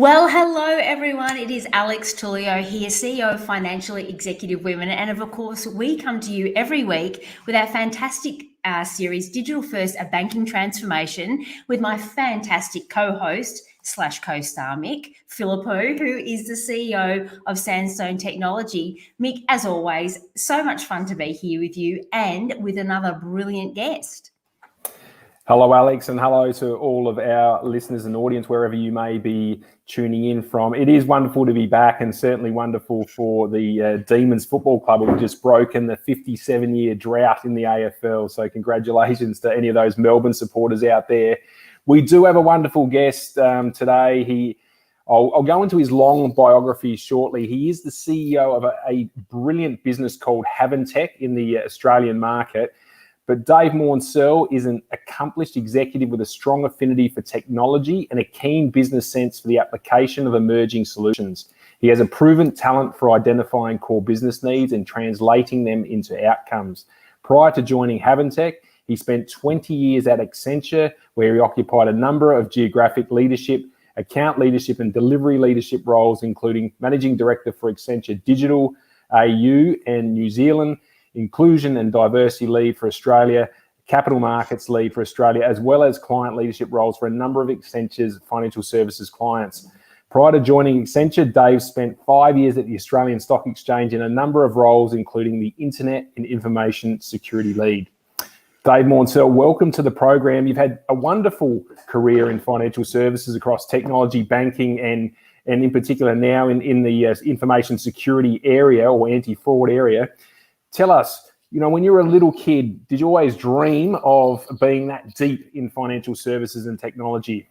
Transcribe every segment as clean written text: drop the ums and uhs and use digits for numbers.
Well, hello everyone. It is Alex Tullio here, CEO of Financially Executive Women. And of course, we come to you every week with our fantastic series, Digital First, A Banking Transformation, with my fantastic co-host / co-star, Mick Philippou, who is the CEO of Sandstone Technology. Mick, as always, so much fun to be here with you and with another brilliant guest. Hello, Alex, and hello to all of our listeners and audience, wherever you may be tuning in from. It is wonderful to be back, and certainly wonderful for the Demons Football Club, who have just broken the 57-year drought in the AFL. So congratulations to any of those Melbourne supporters out there. We do have a wonderful guest today. I'll go into his long biography shortly. He is the CEO of a brilliant business called Haventec in the Australian market. But Dave Maunsell is an accomplished executive with a strong affinity for technology and a keen business sense for the application of emerging solutions. He has a proven talent for identifying core business needs and translating them into outcomes. Prior to joining Haventec, he spent 20 years at Accenture, where he occupied a number of geographic leadership, account leadership and delivery leadership roles, including Managing Director for Accenture Digital AU and New Zealand, Inclusion and Diversity Lead for Australia, Capital Markets Lead for Australia, as well as client leadership roles for a number of Accenture's financial services clients. Prior to joining Accenture, Dave spent 5 years at the Australian Stock Exchange in a number of roles, including the Internet and Information Security Lead. Dave Maunsell, welcome to the program. You've had a wonderful career in financial services across technology, banking, and in particular now in the information security area or anti-fraud area. Tell us, when you were a little kid, did you always dream of being that deep in financial services and technology?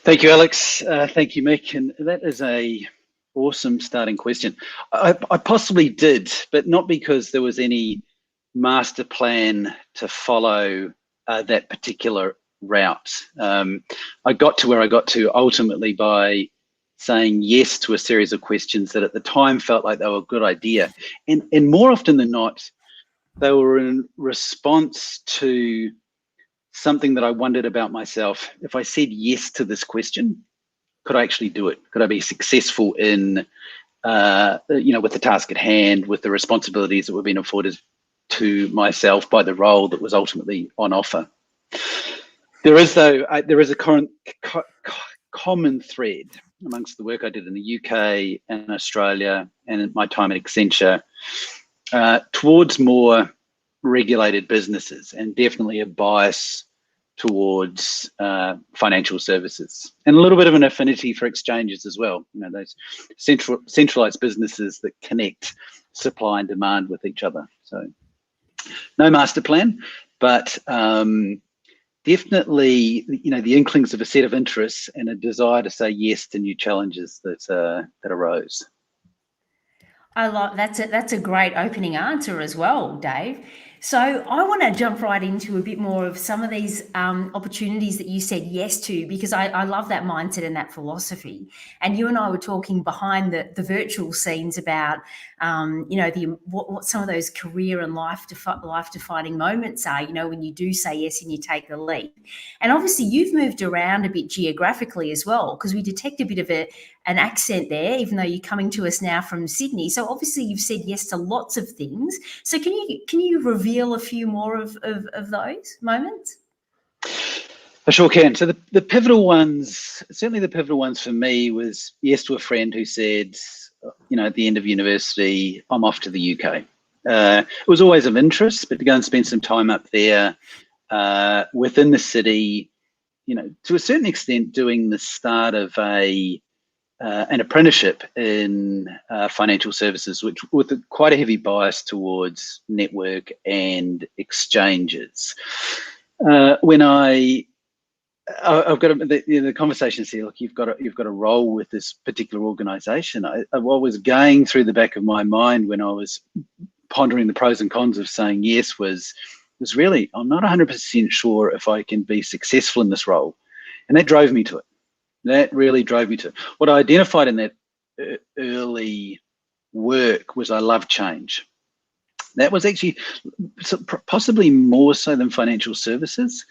Thank you, Alex. Thank you, Mick. And that is a awesome starting question. I possibly did, but not because there was any master plan to follow that particular route. I got to where I got to ultimately by saying yes to a series of questions that at the time felt like they were a good idea. And more often than not, they were in response to something that I wondered about myself. If I said yes to this question, could I actually do it? Could I be successful in, with the task at hand, with the responsibilities that were being afforded to myself by the role that was ultimately on offer? There is a common thread amongst the work I did in the UK and Australia and my time at Accenture towards more regulated businesses, and definitely a bias towards financial services, and a little bit of an affinity for exchanges as well. Those centralized businesses that connect supply and demand with each other. So no master plan, but definitely, the inklings of a set of interests and a desire to say yes to new challenges that arose. I love that's a great opening answer as well, Dave. So I want to jump right into a bit more of some of these opportunities that you said yes to, because I love that mindset and that philosophy. And you and I were talking behind the virtual scenes about, what some of those career and life-defining moments are, when you do say yes and you take the leap. And obviously you've moved around a bit geographically as well, because we detect a bit of an accent there, even though you're coming to us now from Sydney. So obviously you've said yes to lots of things. So can you reveal a few more of those moments? I sure can. So the pivotal ones, certainly the pivotal ones for me, was yes to a friend who said, at the end of university, I'm off to the UK. It was always of interest, but to go and spend some time up there within the city, to a certain extent doing the start of an apprenticeship in financial services, which with quite a heavy bias towards network and exchanges. When I've got the conversation here, look, you've got a role with this particular organisation. What was going through the back of my mind when I was pondering the pros and cons of saying yes was really, I'm not 100% sure if I can be successful in this role, and that drove me to it. That really drove me to it. What I identified in that early work was I love change. That was actually possibly more so than financial services.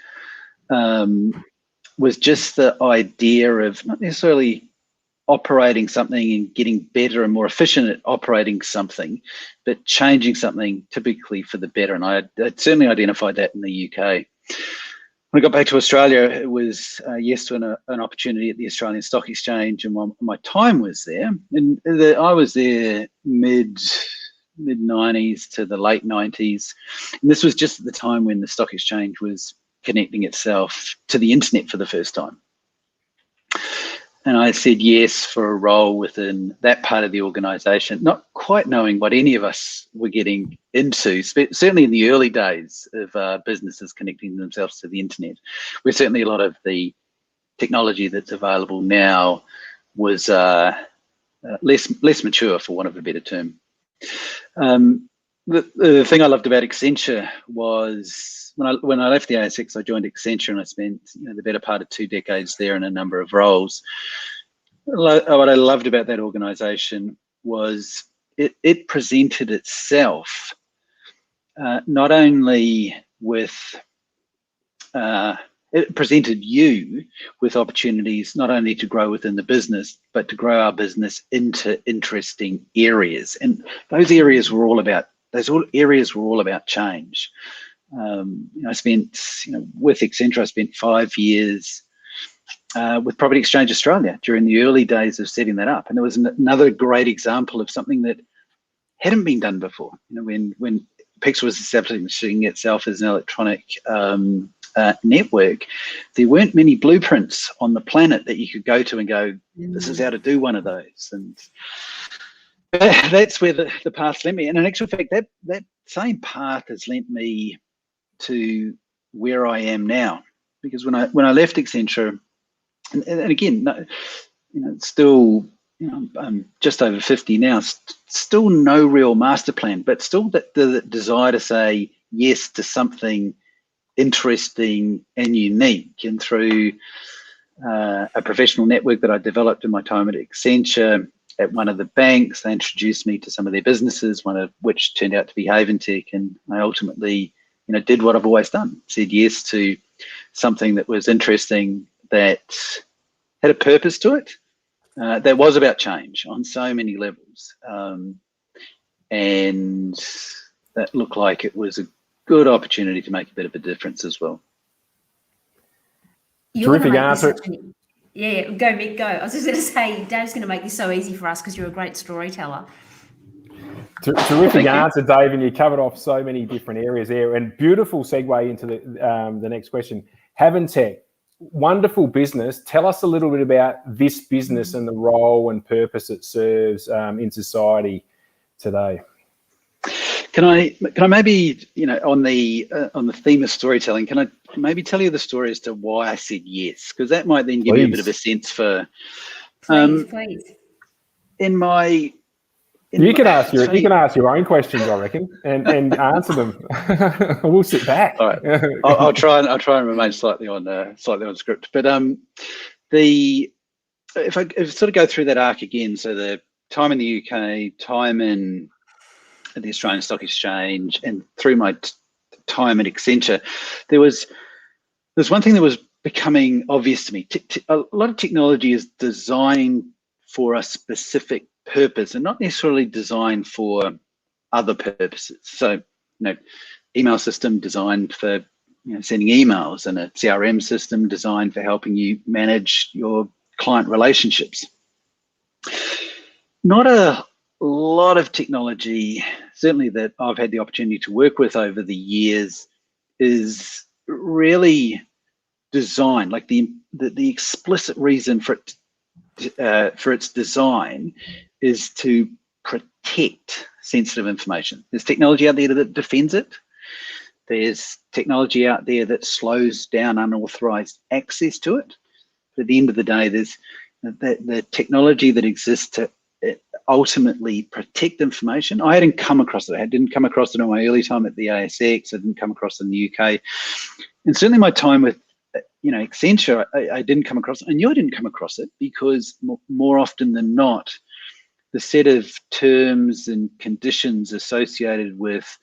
was just the idea of not necessarily operating something and getting better and more efficient at operating something, but changing something typically for the better. And I certainly identified that in the UK. When I got back to Australia, it was yes to an opportunity at the Australian Stock Exchange, and my time was there. And I was there mid 90s to the late 90s. And this was just at the time when the stock exchange was connecting itself to the internet for the first time. And I said yes for a role within that part of the organisation, not quite knowing what any of us were getting into, certainly in the early days of businesses connecting themselves to the internet, where certainly a lot of the technology that's available now was less mature, for want of a better term. The thing I loved about Accenture was when I left the ASX, I joined Accenture and I spent the better part of 2 decades there in a number of roles. What I loved about that organisation was it presented itself not only with it presented you with opportunities not only to grow within the business, but to grow our business into interesting areas. And those areas were all about change. I spent, with Accenture, I spent 5 years with Property Exchange Australia during the early days of setting that up. And there was another great example of something that hadn't been done before. When PIX was establishing itself as an electronic network, there weren't many blueprints on the planet that you could go to and go, this is how to do one of those. And that's where the path led me. And in actual fact, that same path has led me to where I am now. Because when I left Accenture, and again, still, I'm just over 50 now, still no real master plan, but still the desire to say yes to something interesting and unique. And through a professional network that I developed in my time at Accenture, at one of the banks, they introduced me to some of their businesses, one of which turned out to be Haventec, and I ultimately, did what I've always done, said yes to something that was interesting, that had a purpose to it, that was about change on so many levels, and that looked like it was a good opportunity to make a bit of a difference as well. Terrific answer. Yeah, go Mick, go. I was just going to say, Dave's going to make this so easy for us because you're a great storyteller. Terrific answer, Dave, and you covered off so many different areas there. And beautiful segue into the next question. Haventec, wonderful business. Tell us a little bit about this business and the role and purpose it serves in society today. Can I maybe, on the theme of storytelling, can I maybe tell you the story as to why I said yes? Because that might then give you a bit of a sense for. Please. You can ask your own questions, I reckon, and answer them. We'll sit back. All right. I'll try and remain slightly on script. But if I sort of go through that arc again, so the time in the UK, time in the Australian Stock Exchange, and through my time at Accenture, there's one thing that was becoming obvious to me. A lot of technology is designed for a specific purpose and not necessarily designed for other purposes. So, email system designed for sending emails, and a CRM system designed for helping you manage your client relationships. Not a lot of technology, certainly that I've had the opportunity to work with over the years, is really designed, like the explicit reason for its design is to protect sensitive information. There's technology out there that defends it. There's technology out there that slows down unauthorized access to it. But at the end of the day, there's the technology that exists to ultimately protect information. I hadn't come across it. I didn't come across it in my early time at the ASX. I didn't come across it in the UK. And certainly my time with Accenture, I didn't come across it. I knew I didn't come across it because more often than not, the set of terms and conditions associated with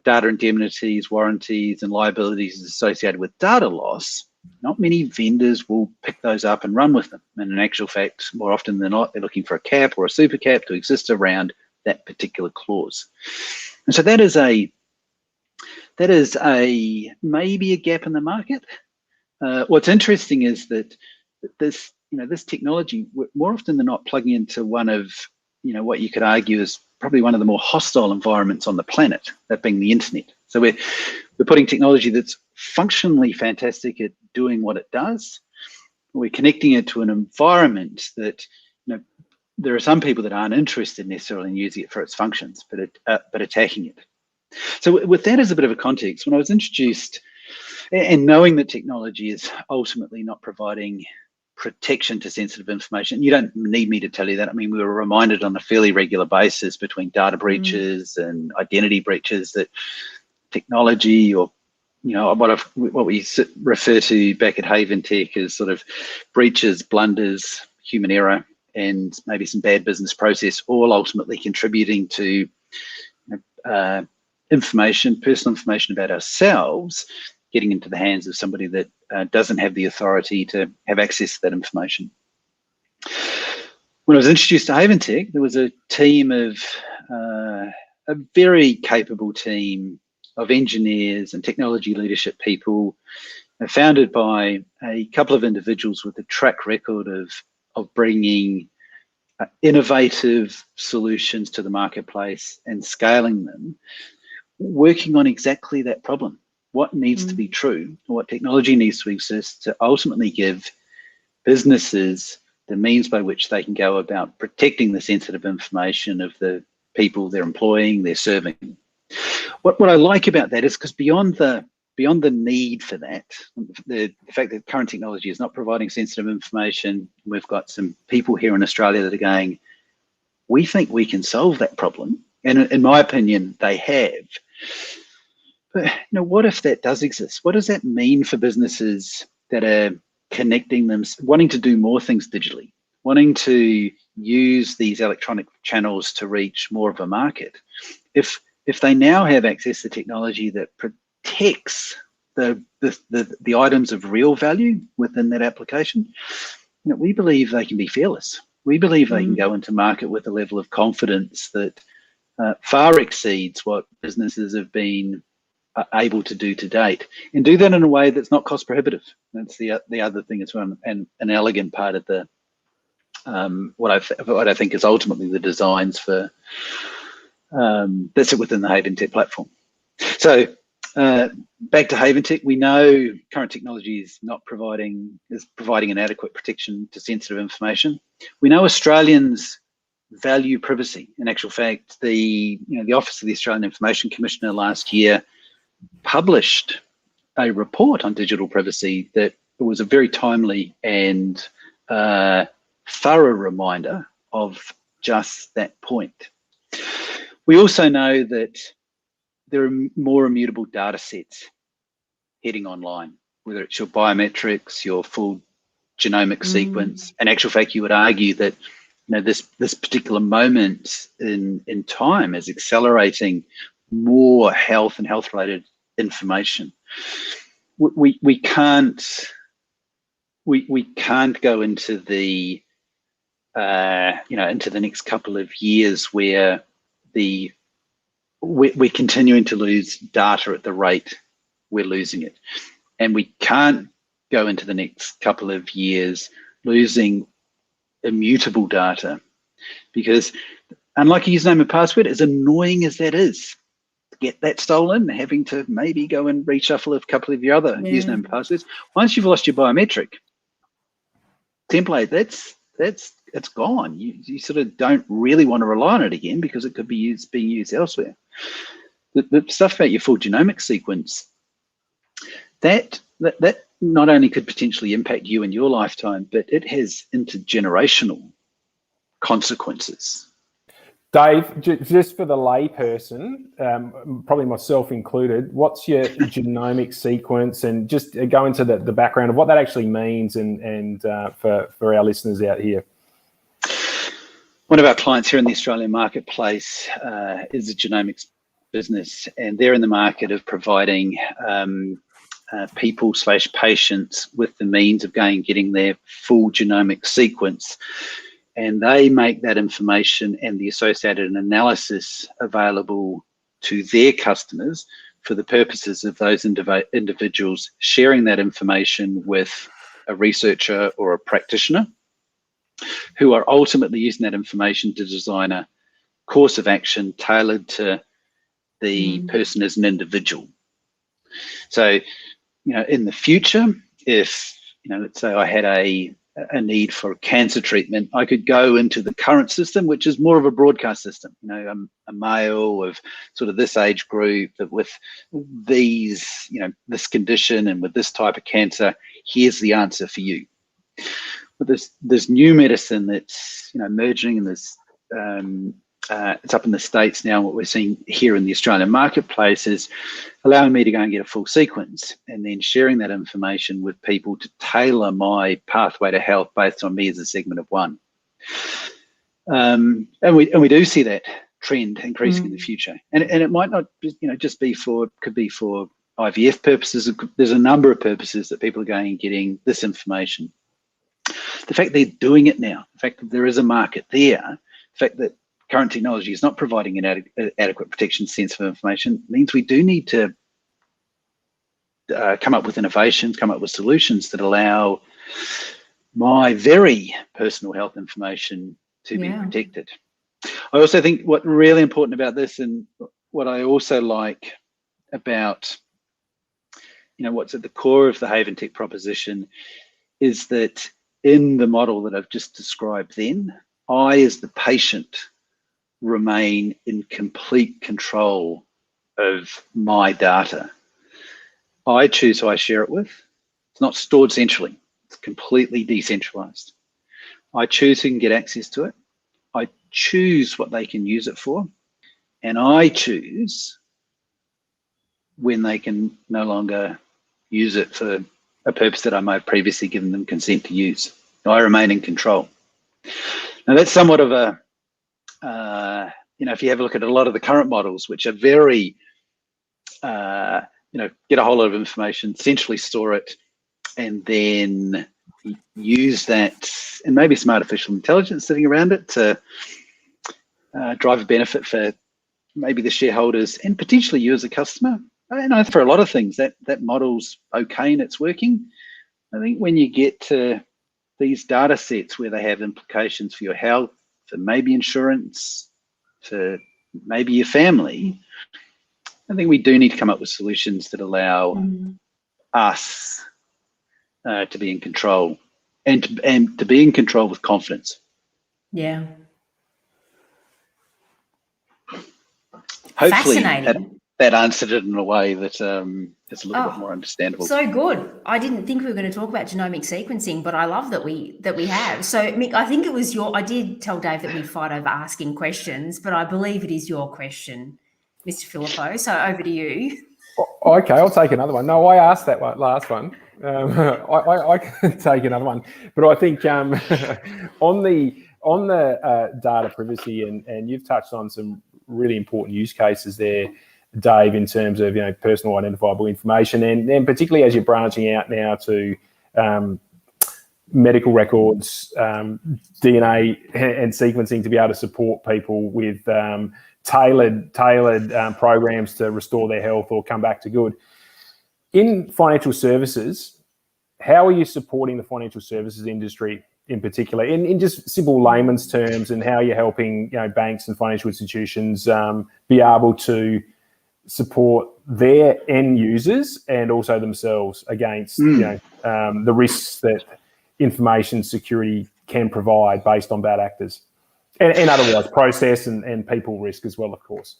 data indemnities, warranties, and liabilities associated with data loss not many vendors will pick those up and run with them. And in actual fact, more often than not, they're looking for a cap or a super cap to exist around that particular clause. And so that is maybe a gap in the market. What's interesting is that this technology, more often than not, plugging into one of what you could argue is probably one of the more hostile environments on the planet, that being the internet. So we're putting technology that's functionally fantastic at doing what it does. We're connecting it to an environment that there are some people that aren't interested necessarily in using it for its functions, but attacking it. So with that as a bit of a context, when I was introduced, and knowing that technology is ultimately not providing protection to sensitive information, you don't need me to tell you that. I mean, we were reminded on a fairly regular basis between data breaches and identity breaches that technology, or what we refer to back at Haventec as sort of breaches, blunders, human error, and maybe some bad business process, all ultimately contributing to personal information about ourselves getting into the hands of somebody that doesn't have the authority to have access to that information. When I was introduced to Haventec, there was a team of a very capable team of engineers and technology leadership people, founded by a couple of individuals with a track record of bringing innovative solutions to the marketplace and scaling them, working on exactly that problem. What needs to be true, or what technology needs to exist to ultimately give businesses the means by which they can go about protecting the sensitive information of the people they're employing, they're serving. What I like about that is because beyond the need for that, the fact that current technology is not providing sensitive information, we've got some people here in Australia that are going, we think we can solve that problem. And in my opinion, they have. But what if that does exist? What does that mean for businesses that are connecting them, wanting to do more things digitally, wanting to use these electronic channels to reach more of a market? If they now have access to technology that protects the items of real value within that application, we believe they can be fearless. We believe they can go into market with a level of confidence that far exceeds what businesses have been able to do to date, and do that in a way that's not cost prohibitive. That's the other thing as well, and an elegant part of the what I think is ultimately the designs for that sit within the Haventec platform. So back to Haventec, we know current technology is providing an adequate protection to sensitive information. We know Australians value privacy. In actual fact, the Office of the Australian Information Commissioner last year published a report on digital privacy that was a very timely and thorough reminder of just that point. We also know that there are more immutable data sets heading online, whether it's your biometrics, your full genomic sequence. In actual fact, you would argue that this particular moment in time is accelerating more health and health-related information. We can't go into the into the next couple of years where we're continuing to lose data at the rate we're losing it, and we can't go into the next couple of years losing immutable data, because unlike a username and password, as annoying as that is, get that stolen, having to maybe go and reshuffle a couple of your other username and passwords. Once you've lost your biometric template, it's gone. You sort of don't really want to rely on it again, because it could be being used elsewhere. The stuff about your full genomic sequence, that not only could potentially impact you in your lifetime, but it has intergenerational consequences. Dave, just for the layperson, probably myself included, what's your genomic sequence, and just go into the background of what that actually means, and for our listeners out here. One of our clients here in the Australian marketplace is a genomics business, and they're in the market of providing people/patients with the means of going and getting their full genomic sequence, and they make that information and the associated analysis available to their customers for the purposes of those individuals sharing that information with a researcher or a practitioner, who are ultimately using that information to design a course of action tailored to the person as an individual. So, in the future, if, let's say I had a need for cancer treatment, I could go into the current system, which is more of a broadcast system, a male of sort of this age group with these, this condition and with this type of cancer, here's the answer for you. But there's new medicine that's, emerging, and there's, it's up in the States now. What we're seeing here in the Australian marketplace is allowing me to go and get a full sequence and then sharing that information with people to tailor my pathway to health based on me as a segment of one. And we do see that trend increasing in the future. And it might not, just be could be for IVF purposes. There's a number of purposes that people are going and getting this information. The fact they're doing it now, the fact that there is a market there, the fact that current technology is not providing an adequate protection sense of information means we do need to come up with innovations, come up with solutions that allow my very personal health information to be protected. I also think what's really important about this, and what I also like about, what's at the core of the Haventec proposition, is that in the model that I've just described then, I, as the patient, remain in complete control of my data. I choose who I share it with. It's not stored centrally. It's completely decentralized. I choose who can get access to it. I choose what they can use it for. And I choose when they can no longer use it for a purpose that I might have previously given them consent to use. I remain in control. Now, that's somewhat of a, if you have a look at a lot of the current models, which are very, get a whole lot of information, centrally store it, and then use that, and maybe some artificial intelligence sitting around it to drive a benefit for maybe the shareholders and potentially you as a customer. I know for a lot of things that model's okay and it's working. I think when you get to these data sets where they have implications for your health, for maybe insurance, for maybe your family, I think we do need to come up with solutions that allow us to be in control and to be in control with confidence. Yeah. Hopefully Fascinating. that answered it in a way that is a little bit more understandable. So good. I didn't think we were going to talk about genomic sequencing, but I love that we have. So Mick, I think it was I did tell Dave that we'd fight over asking questions, but I believe it is your question, Mr. Filippo. So over to you. Okay, I'll take another one. No, I asked that last one. I can take another one, but I think on the data privacy, and you've touched on some really important use cases there, Dave, in terms of personal identifiable information, and particularly as you're branching out now to medical records, DNA and sequencing to be able to support people with tailored programs to restore their health or come back to good. In financial services, how are you supporting the financial services industry in particular, in just simple layman's terms, and how you're helping banks and financial institutions be able to support their end users and also themselves against the risks that information security can provide based on bad actors, and otherwise process and people risk as well, of course.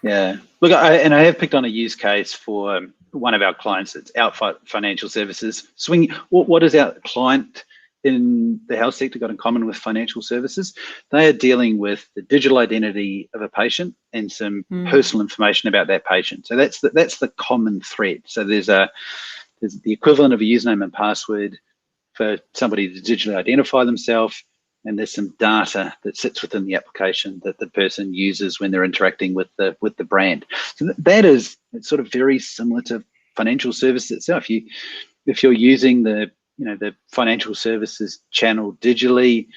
Yeah, look, I have picked on a use case for one of our clients that's out financial services. What is our client in the health sector got in common with financial services? They are dealing with the digital identity of a patient and some personal information about that patient. So that's the common thread. So there's the equivalent of a username and password for somebody to digitally identify themselves, and there's some data that sits within the application that the person uses when they're interacting with the brand. So it's sort of very similar to financial service itself. If you're using the financial services channel digitally,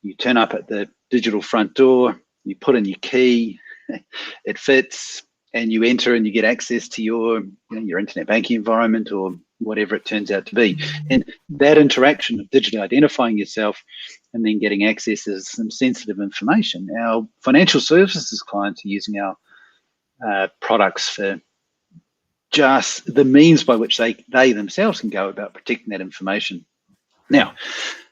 you turn up at the digital front door, you put in your key, it fits, and you enter and you get access to your internet banking environment or whatever it turns out to be. And that interaction of digitally identifying yourself and then getting access to some sensitive information. Our financial services clients are using our products for just the means by which they themselves can go about protecting that information. Now,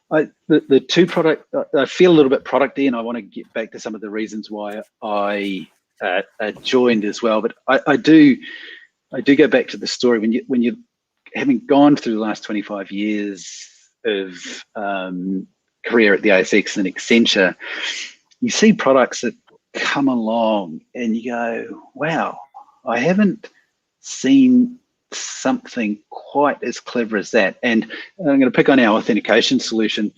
the two product, I feel a little bit producty, and I want to get back to some of the reasons why I joined as well. But I do go back to the story when you having gone through the last 25 years of career at the ASX and Accenture, you see products that come along and you go, wow, I haven't seen something quite as clever as that. And I'm going to pick on our authentication solution.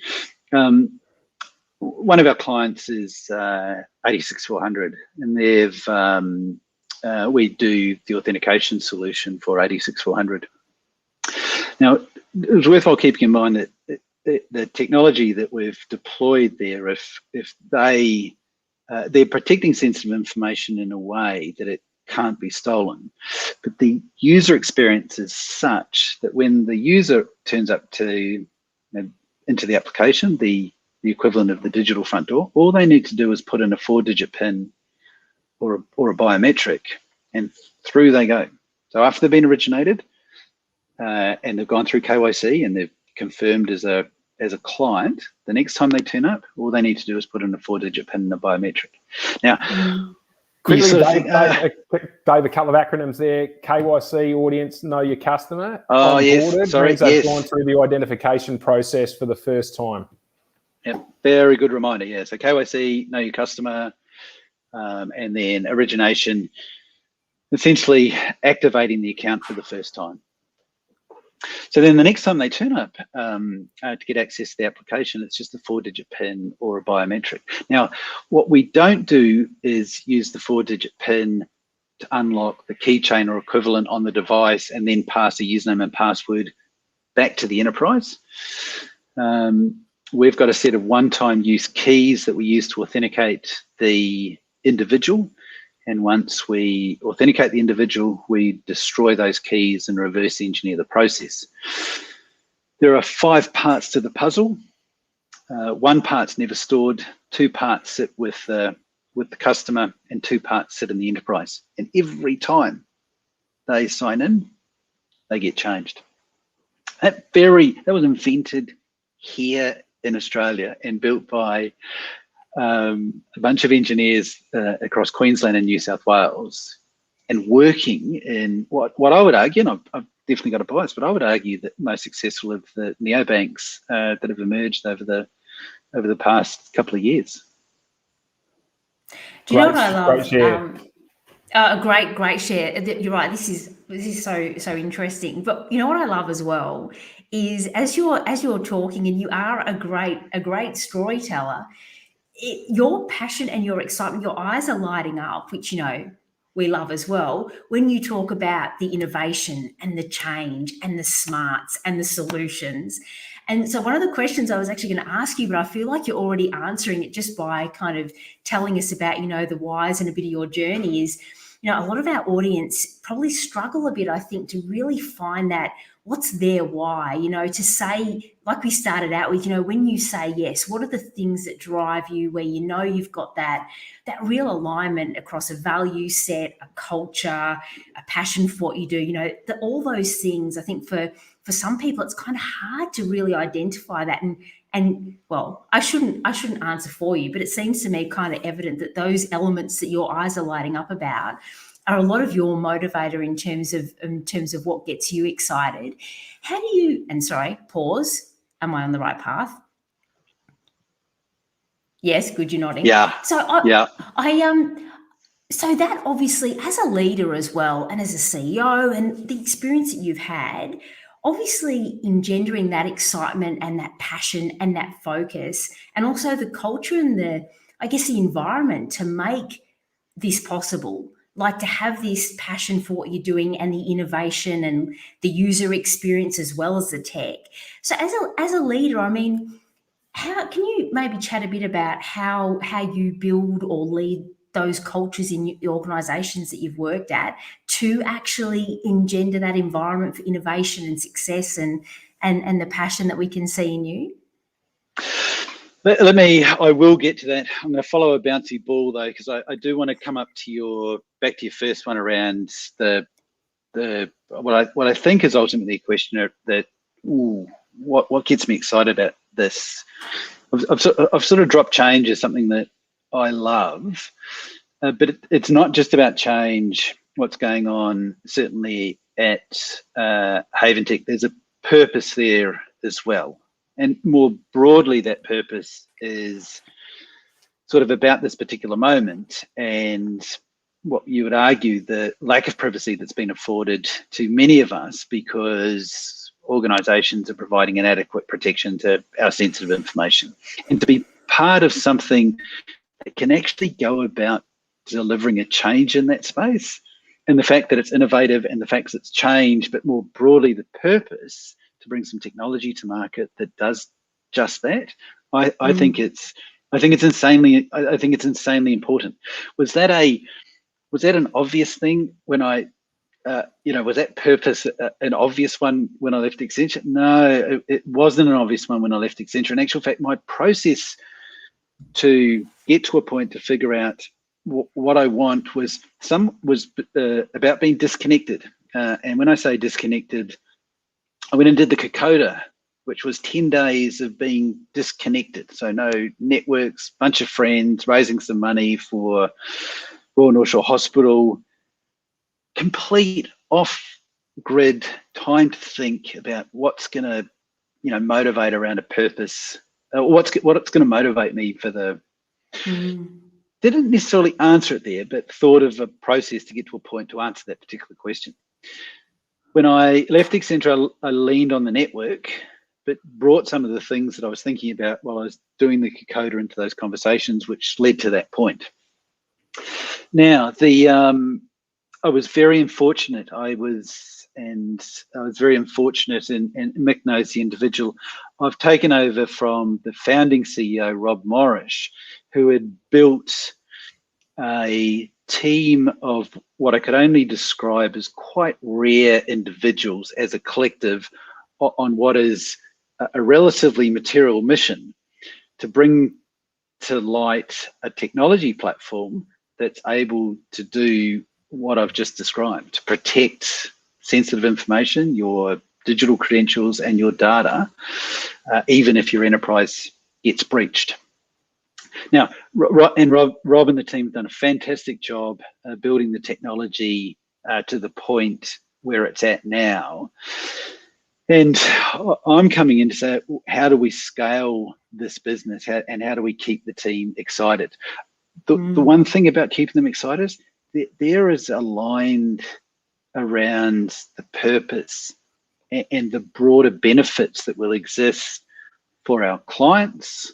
One of our clients is 86400, and we do the authentication solution for 86400. Now, it was worthwhile keeping in mind that the technology that we've deployed there, if they're protecting sensitive information in a way that it can't be stolen, but the user experience is such that when the user turns up to into the application, the equivalent of the digital front door, all they need to do is put in a 4-digit PIN or a biometric, and through they go. So after they've been originated and they've gone through KYC and they've confirmed as a client, the next time they turn up, all they need to do is put in a 4-digit PIN and a biometric. Now, quickly, sort of Dave, think, Dave, a couple of acronyms there. KYC, audience, know your customer. Oh, yes, sorry, they've gone through the identification process for the first time. Yep, very good reminder. Yeah, so KYC, know your customer, and then origination, essentially activating the account for the first time. So then the next time they turn up to get access to the application, it's just a 4-digit PIN or a biometric. Now, what we don't do is use the 4-digit PIN to unlock the keychain or equivalent on the device and then pass a username and password back to the enterprise. We've got a set of one-time use keys that we use to authenticate the individual. And once we authenticate the individual, we destroy those keys and reverse engineer the process. There are 5 parts to the puzzle. 1 part's never stored, 2 parts sit with the customer, and 2 parts sit in the enterprise. And every time they sign in, they get changed. That was invented here in Australia and built by a bunch of engineers across Queensland and New South Wales, and working in what I would argue, and I've definitely got a bias, but I would argue that most successful of the neobanks that have emerged over the past couple of years. Do you know what I love? Great share. You're right. This is so interesting. But you know what I love as well is as you're talking, and you are a great storyteller. Your passion and your excitement, your eyes are lighting up, which we love as well, when you talk about the innovation and the change and the smarts and the solutions. And so one of the questions I was actually going to ask you, but I feel like you're already answering it just by kind of telling us about, the whys and a bit of your journey is, a lot of our audience probably struggle a bit, I think, to really find that what's their why, to say, like we started out with, when you say yes, what are the things that drive you where you've got that real alignment across a value set, a culture, a passion for what you do, all those things. I think for some people, it's kind of hard to really identify that. And well, I shouldn't answer for you, but it seems to me kind of evident that those elements that your eyes are lighting up about are a lot of your motivator in terms of what gets you excited. How do you, and sorry, pause, am I on the right path? Yes, good, you're nodding. Yeah. So so that obviously, as a leader as well, and as a CEO, and the experience that you've had, obviously engendering that excitement and that passion and that focus, and also the culture and the environment to make this possible. like to have this passion for what you're doing and the innovation and the user experience as well as the tech. So as a leader, I mean, how can you maybe chat a bit about how you build or lead those cultures in the organizations that you've worked at to actually engender that environment for innovation and success and the passion that we can see in you? I will get to that. I'm going to follow a bouncy ball though, because I do want to come up to back to your first one around what I think is ultimately a question that, what gets me excited about this. I've sort of dropped change as something that I love, but it's not just about change. What's going on, certainly at Haventec, there's a purpose there as well. And more broadly, that purpose is sort of about this particular moment and what you would argue the lack of privacy that's been afforded to many of us because organisations are providing inadequate protection to our sensitive information. And to be part of something that can actually go about delivering a change in that space, and the fact that it's innovative and the fact that it's change, but more broadly the purpose to bring some technology to market that does just that. I think it's insanely important. Was that an obvious thing when I was that purpose an obvious one when I left Accenture? No, it wasn't an obvious one when I left Accenture. In actual fact, my process to get to a point to figure out what I want was about being disconnected. And when I say disconnected, I went and did the Kokoda, which was 10 days of being disconnected. So no networks, bunch of friends, raising some money for Royal North Shore Hospital, complete off-grid time to think about what's going to, motivate around a purpose. What's going to motivate me for the. Didn't necessarily answer it there, but thought of a process to get to a point to answer that particular question. When I left Accenture, I leaned on the network, but brought some of the things that I was thinking about while I was doing the Kokoda into those conversations, which led to that point. Now, I was very unfortunate. I was very unfortunate, and Mick knows the individual. I've taken over from the founding CEO, Rob Morrish, who had built a team of what I could only describe as quite rare individuals as a collective on what is a relatively material mission to bring to light a technology platform that's able to do what I've just described, to protect sensitive information, your digital credentials and your data, even if your enterprise gets breached. Now, Rob and the team have done a fantastic job building the technology to the point where it's at now. And I'm coming in to say, how do we scale this business and how do we keep the team excited? The one thing about keeping them excited is there is aligned around the purpose and the broader benefits that will exist for our clients,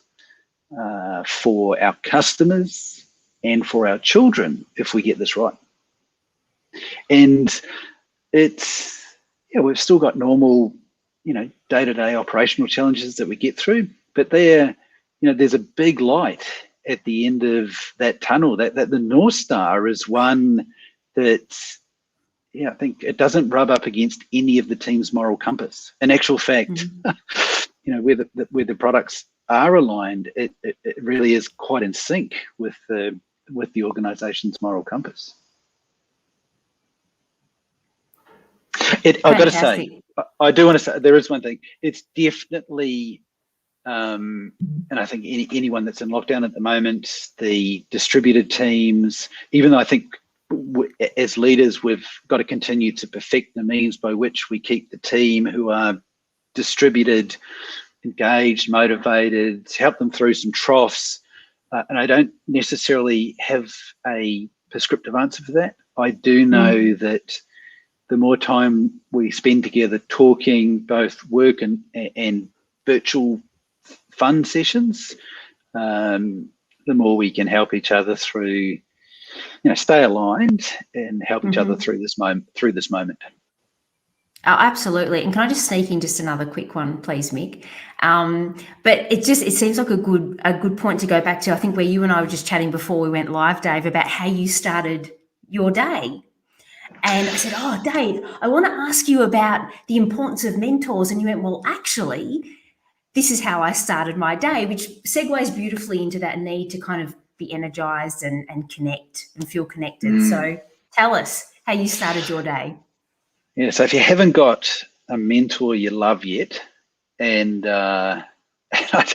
for our customers, and for our children if we get this right. And it's, we've still got normal, day-to-day operational challenges that we get through, but there's a big light at the end of that tunnel. That the North Star is one that, I think it doesn't rub up against any of the team's moral compass. In actual fact, where the products are aligned, it really is quite in sync with the organization's moral compass. I've got to say, I do want to say, there is one thing. It's definitely, and I think anyone that's in lockdown at the moment, the distributed teams, even though I think as leaders, we've got to continue to perfect the means by which we keep the team who are distributed, engaged, motivated, help them through some troughs. And I don't necessarily have a prescriptive answer for that. I do know that the more time we spend together talking, both work and virtual fun sessions, the more we can help each other through stay aligned and help each other through this moment. Oh, absolutely. And can I just sneak in just another quick one, please, Mick? But it seems like a good point to go back to. I think where you and I were just chatting before we went live, Dave, about how you started your day. And I said, oh, Dave, I want to ask you about the importance of mentors. And you went, well, actually, this is how I started my day, which segues beautifully into that need to kind of be energized and connect and feel connected. So tell us how you started your day. Yeah, so if you haven't got a mentor you love yet, and I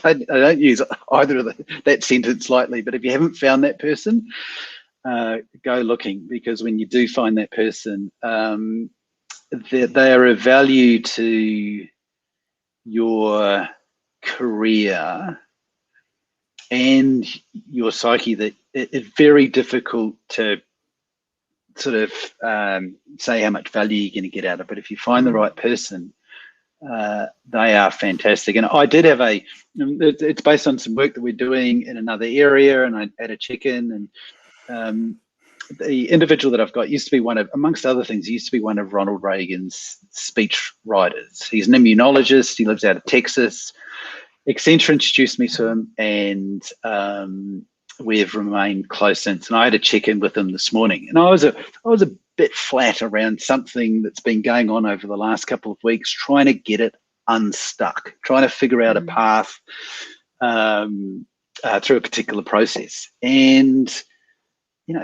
don't use either of that sentence lightly, but if you haven't found that person, go looking, because when you do find that person, they are of value to your career and your psyche that it's very difficult to sort of say how much value you're going to get out of it. If you find the right person, they are fantastic. And I did have it's based on some work that we're doing in another area, and I had a check-in, and the individual that I've got used to be amongst other things, used to be one of Ronald Reagan's speech writers. He's an immunologist. He lives out of Texas. Accenture introduced me to him, and we have remained close since. And I had a check-in with him this morning, and I was a bit flat around something that's been going on over the last couple of weeks, trying to get it unstuck, trying to figure out a path through a particular process. And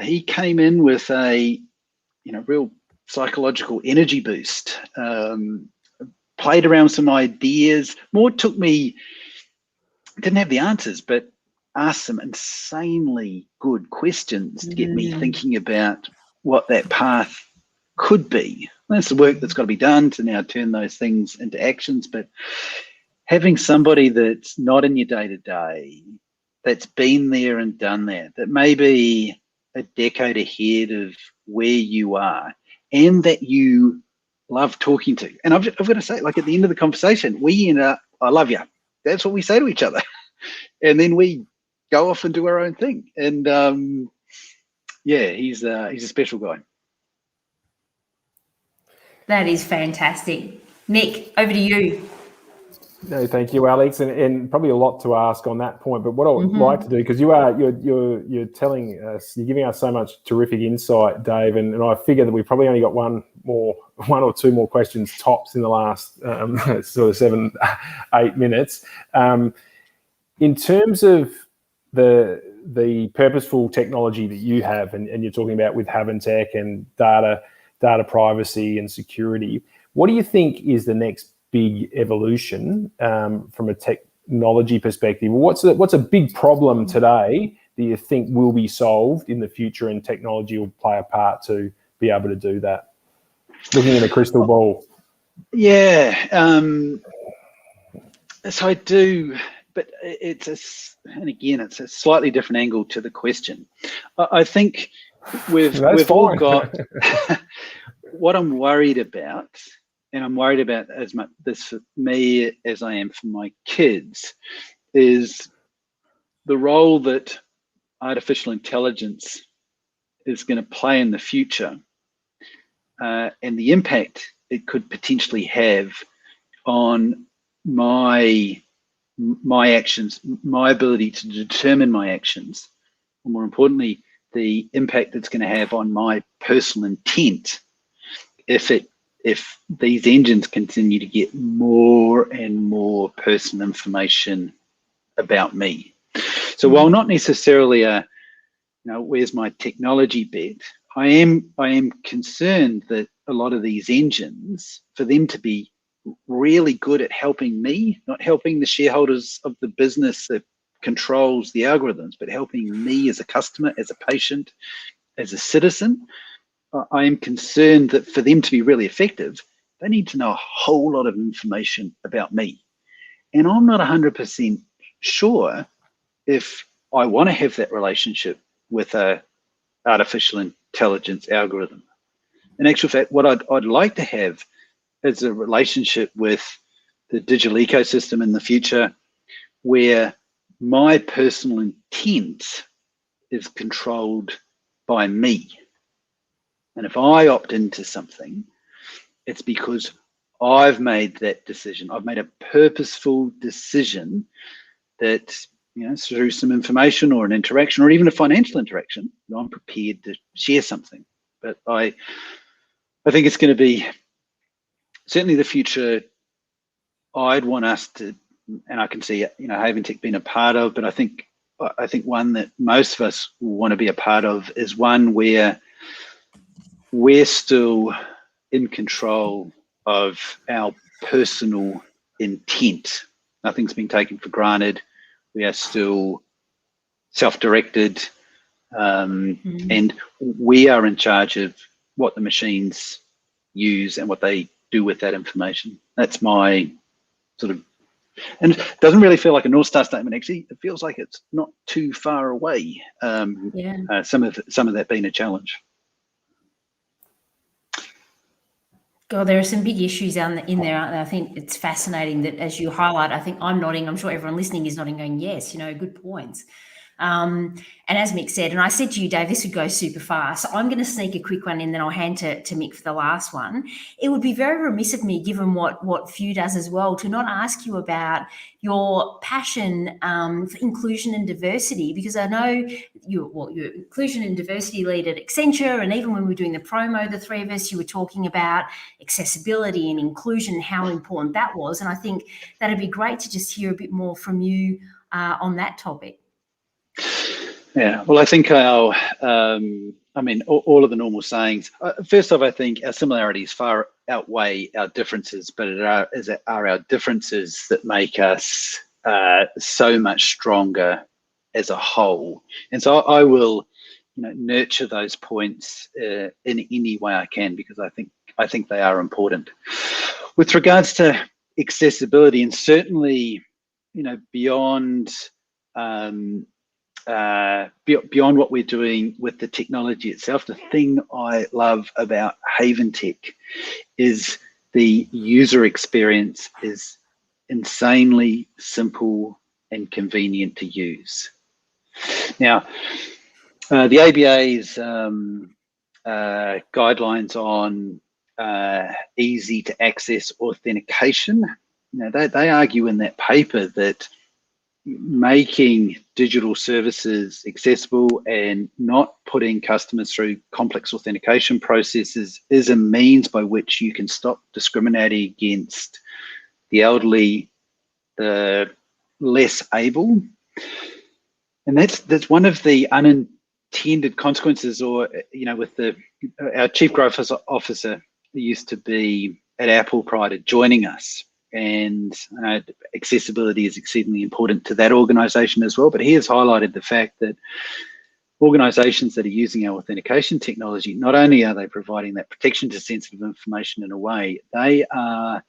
he came in with a real psychological energy boost. Played around with some ideas. Didn't have the answers, but asked some insanely good questions to get me thinking about what that path could be. That's the work that's got to be done to now turn those things into actions. But having somebody that's not in your day-to-day, that's been there and done that may be a decade ahead of where you are, and that you love talking to. And I've got to say, like, at the end of the conversation, we end up, I love you. That's what we say to each other. And then we go off and do our own thing. And he's a special guy. That is fantastic. Nick, over to you. No, thank you, Alex, and probably a lot to ask on that point. But what I would like to do, because you're telling us, you're giving us so much terrific insight, Dave, and I figure that we've probably only got one or two more questions tops in the last sort of 7-8 minutes. In terms of the purposeful technology that you have, and you're talking about with Haventec and data privacy and security, what do you think is the next big evolution from a technology perspective? What's a big problem today that you think will be solved in the future, and technology will play a part to be able to do that? Looking in a crystal ball. Yeah. So I do, but it's a slightly different angle to the question. I think we've all got what I'm worried about. And I'm worried about as much this for me as I am for my kids, is the role that artificial intelligence is going to play in the future, and the impact it could potentially have on my actions, my ability to determine my actions, and more importantly, the impact it's going to have on my personal intent if these engines continue to get more and more personal information about me. So while not necessarily where's my technology bet, I am concerned that a lot of these engines, for them to be really good at helping me, not helping the shareholders of the business that controls the algorithms, but helping me as a customer, as a patient, as a citizen, I am concerned that for them to be really effective, they need to know a whole lot of information about me. And I'm not 100% sure if I want to have that relationship with a artificial intelligence algorithm. In actual fact, what I'd like to have is a relationship with the digital ecosystem in the future, where my personal intent is controlled by me. And if I opt into something, it's because I've made that decision. I've made a purposeful decision that, through some information or an interaction or even a financial interaction, I'm prepared to share something. But I think it's going to be certainly the future I'd want us to, and I can see, Haventec being a part of, but I think one that most of us want to be a part of is one where we're still in control of our personal intent. Nothing's been taken for granted. We are still self-directed, and we are in charge of what the machines use and what they do with that information. That's my sort of, and it doesn't really feel like a North Star statement. Actually, it feels like it's not too far away. Some of that being a challenge. God, there are some big issues in there, aren't there? I think it's fascinating that, as you highlight, I think I'm nodding, I'm sure everyone listening is nodding, going, yes, good points. And as Mick said, and I said to you, Dave, this would go super fast. So I'm going to sneak a quick one in, then I'll hand to Mick for the last one. It would be very remiss of me, given what Few does as well, to not ask you about your passion for inclusion and diversity, because I know you're inclusion and diversity lead at Accenture, and even when we were doing the promo, the three of us, you were talking about accessibility and inclusion and how important that was. And I think that'd be great to just hear a bit more from you on that topic. Yeah, well, I think all of the normal sayings. First off, I think our similarities far outweigh our differences, but it are our differences that make us so much stronger as a whole. And so I will, nurture those points in any way I can, because I think they are important. With regards to accessibility, and certainly, beyond what we're doing with the technology itself, the thing I love about Haventec is the user experience is insanely simple and convenient to use. Now, the ABA's guidelines on easy to access authentication, they argue in that paper that making digital services accessible and not putting customers through complex authentication processes is a means by which you can stop discriminating against the elderly, the less able. And that's one of the unintended consequences, or, with our chief growth officer used to be at Apple prior to joining us. And accessibility is exceedingly important to that organization as well. But he has highlighted the fact that organizations that are using our authentication technology, not only are they providing that protection to sensitive information in a way, they are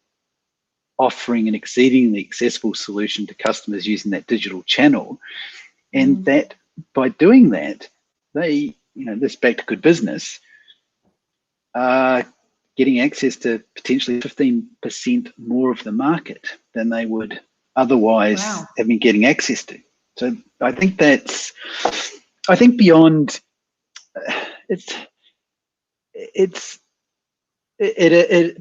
offering an exceedingly accessible solution to customers using that digital channel. And that by doing that, they, this back to good business, getting access to potentially 15% more of the market than they would otherwise have been getting access to. So I think beyond, it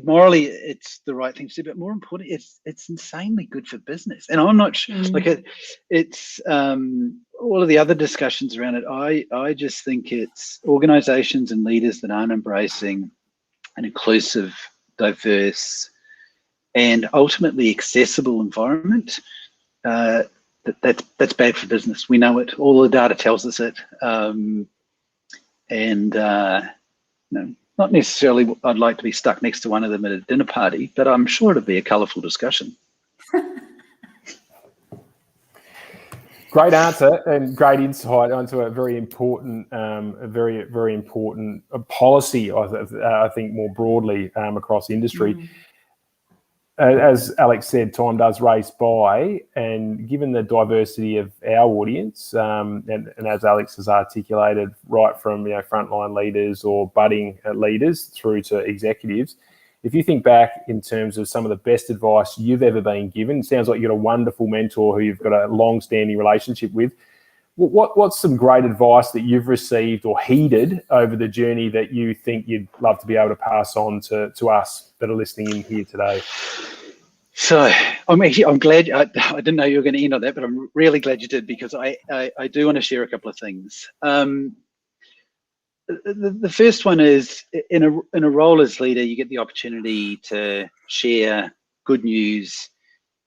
morally it's the right thing to do, but more important, it's insanely good for business. And I'm not sure, it's all of the other discussions around it. I just think it's organizations and leaders that aren't embracing an inclusive, diverse, and ultimately accessible environment, that's bad for business. We know it. All the data tells us it. Not necessarily I'd like to be stuck next to one of them at a dinner party, but I'm sure it'll be a colourful discussion. Great answer and great insight onto a very important, very important policy, I think, more broadly across industry. As Alex said, time does race by, and given the diversity of our audience, and as Alex has articulated, right from frontline leaders or budding leaders through to executives, if you think back in terms of some of the best advice you've ever been given, it sounds like you've got a wonderful mentor who you've got a long-standing relationship with. What's some great advice that you've received or heeded over the journey that you think you'd love to be able to pass on to us that are listening in here today? So I'm glad. I didn't know you were going to end on that, but I'm really glad you did, because I do want to share a couple of things. The first one is, in a role as leader, you get the opportunity to share good news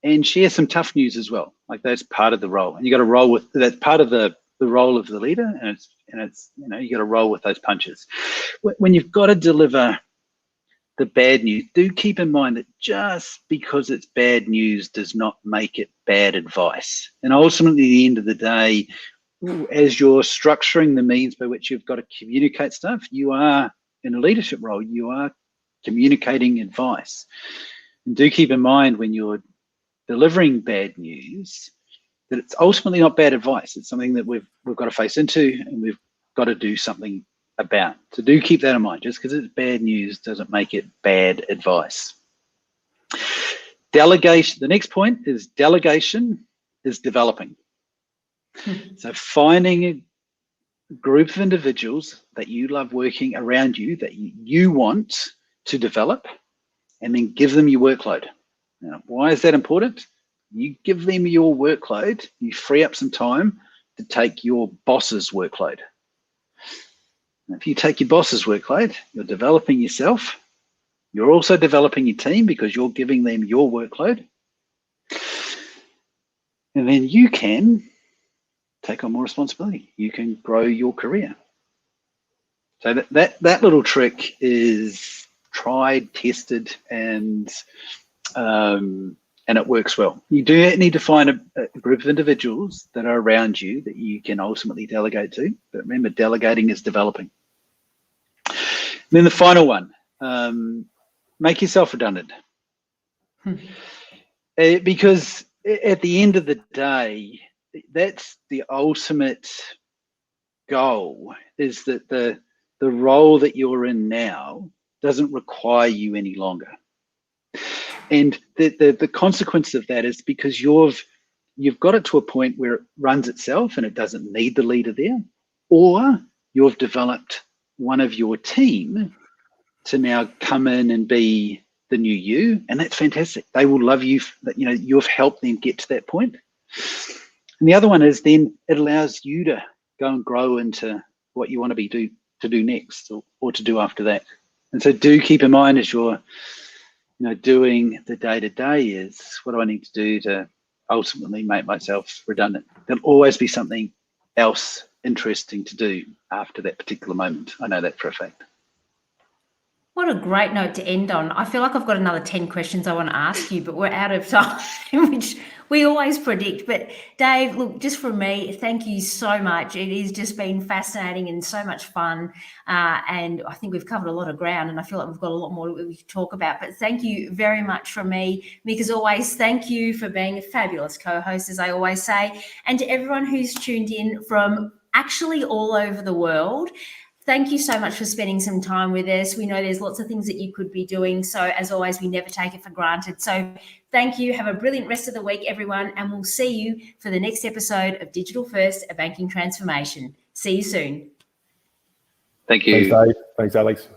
and share some tough news as well. Like, that's part of the role, and you got to roll with that's part of the role of the leader, and it's you got to roll with those punches. When you've got to deliver the bad news, do keep in mind that just because it's bad news does not make it bad advice. And ultimately, at the end of the day, as you're structuring the means by which you've got to communicate stuff, you are, in a leadership role, you are communicating advice. And do keep in mind, when you're delivering bad news, that it's ultimately not bad advice. It's something that we've got to face into, and we've got to do something about. So do keep that in mind. Just because it's bad news doesn't make it bad advice. Delegation. The next point is delegation is developing. So finding a group of individuals that you love working around you, that you want to develop, and then give them your workload. Now, why is that important? You give them your workload, you free up some time to take your boss's workload. If you take your boss's workload, you're developing yourself. You're also developing your team, because you're giving them your workload. And then you can take on more responsibility. You can grow your career. So that little trick is tried, tested, and it works well. You do need to find a group of individuals that are around you that you can ultimately delegate to. But remember, delegating is developing. And then the final one, make yourself redundant. Because at the end of the day, that's the ultimate goal, is that the role that you're in now doesn't require you any longer. And the consequence of that is because you've got it to a point where it runs itself and it doesn't need the leader there, or you've developed one of your team to now come in and be the new you, and that's fantastic. They will love you. That you've helped them get to that point. And the other one is, then it allows you to go and grow into what you want to do next, or to do after that. And so do keep in mind, as you're doing the day-to-day, is, what do I need to do to ultimately make myself redundant? There'll always be something else interesting to do after that particular moment. I know that for a fact. What a great note to end on. I feel like I've got another 10 questions I want to ask you, but we're out of time, which we always predict. But Dave, look, just from me, thank you so much. It has just been fascinating and so much fun. And I think we've covered a lot of ground, and I feel like we've got a lot more we can talk about. But thank you very much from me. Mick, as always, thank you for being a fabulous co-host, as I always say. And to everyone who's tuned in from actually all over the world, thank you so much for spending some time with us. We know there's lots of things that you could be doing. So as always, we never take it for granted. So thank you. Have a brilliant rest of the week, everyone. And we'll see you for the next episode of Digital First, a Banking Transformation. See you soon. Thank you. Thanks, Dave. Thanks, Alex.